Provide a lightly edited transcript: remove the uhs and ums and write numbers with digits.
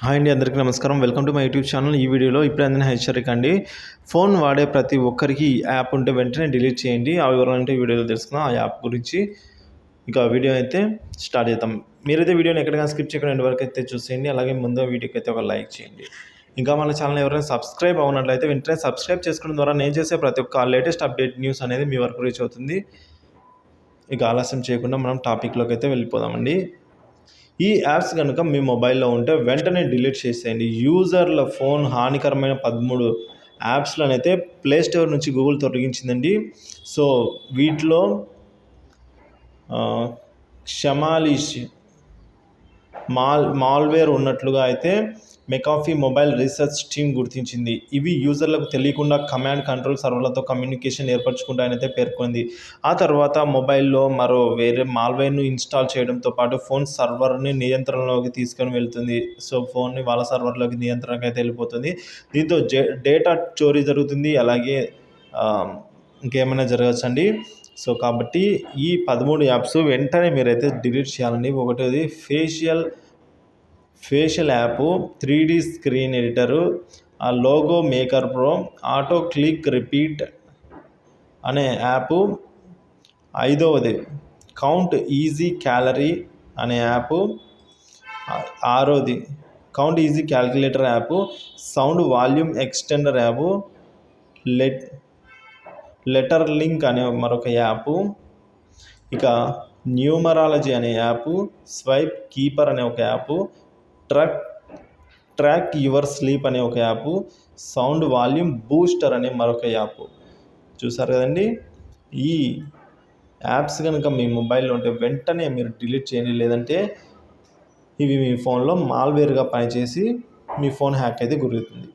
Hi అండి, అందరికీ నమస్కారం. Welcome to my YouTube channel. ఈ వీడియోలో ఇప్పుడే అందిన హెచ్చరిక అండి. ఫోన్ వాడే ప్రతి ఒక్కరికి ఈ యాప్ ఉంటే వెంటనే డిలీట్ చేయండి. ఆ వివరాలంటే ఈ వీడియోలో తెలుసుకుందాం. ఆ యాప్ గురించి ఇక వీడియో అయితే స్టార్ట్ చేద్దాం. మీరైతే వీడియోని ఎక్కడికైనా స్కిప్ చేయకుండా ఎండ్ వరకు అయితే చూసేయండి. అలాగే ముందు వీడియోకి అయితే ఒక లైక్ చేయండి. ఇంకా మన ఛానల్ ఎవరైనా సబ్స్క్రైబ్ అవ్వనట్లయితే వెంటనే సబ్స్క్రైబ్ చేసుకోవడం ద్వారా నేను చేసే ప్రతి ఒక్క లేటెస్ట్ అప్డేట్ న్యూస్ అనేది మీ వరకు రీచ్ అవుతుంది. ఇక ఆలస్యం చేయకుండా మనం టాపిక్లోకి అయితే వెళ్ళిపోదామండి. ఈ యాప్స్ కనుక మీ మొబైల్లో ఉంటే వెంటనే డిలీట్ చేసేయండి. యూజర్ల ఫోన్ హానికరమైన 13 యాప్స్లను అయితే ప్లే స్టోర్ నుంచి గూగుల్ తొలగించిందండి. సో వీటిలో క్షమాలిష్ మాల్వేర్ ఉన్నట్లుగా అయితే మెకాఫీ మొబైల్ రీసెర్చ్ టీమ్ గుర్తించింది. ఇవి యూజర్లకు తెలియకుండా కమాండ్ కంట్రోల్ సర్వర్లతో కమ్యూనికేషన్ ఏర్పరచుకుంటాయనైతే పేర్కొంది. ఆ తర్వాత మొబైల్లో వేరే మాల్వేర్ను ఇన్స్టాల్ చేయడంతో పాటు ఫోన్ సర్వర్ని నియంత్రణలోకి తీసుకొని వెళ్తుంది. సో ఫోన్ని వాళ్ళ సర్వర్లోకి నియంత్రణకు అయితే వెళ్ళిపోతుంది. దీంతో డేటా చోరీ జరుగుతుంది. అలాగే ఇంకేమైనా జరగచ్చండి. సో కాబట్టి ఈ 13 యాప్స్ వెంటనే మీరైతే డిలీట్ చేయాలండి. ఒకటోది facial app, 3D screen editor, ఆ logo maker pro, auto click repeat అనే యాప్. ఐదవది కౌంట్ ఈజీ క్యాలరీ అనే యాప్. ఆరోది count easy calculator app, sound volume extender app, letter link అనే మరొక యాప్, ఇక న్యూమరాలజీ అనే యాప్, స్వైప్ కీపర్ అనే ఒక యాప్, ట్రాక్ యువర్ స్లీప్ అనే ఒక యాప్, సౌండ్ వాల్యూమ్ బూస్టర్ అనే మరొక యాప్. చూసారు కదండి. ఈ యాప్స్ కనుక మీ మొబైల్లో ఉంటే వెంటనే మీరు డిలీట్ చేయండి. లేదంటే ఇవి మీ ఫోన్లో మాల్వేర్గా పనిచేసి మీ ఫోన్ హ్యాక్ అయితే గురవుతుంది.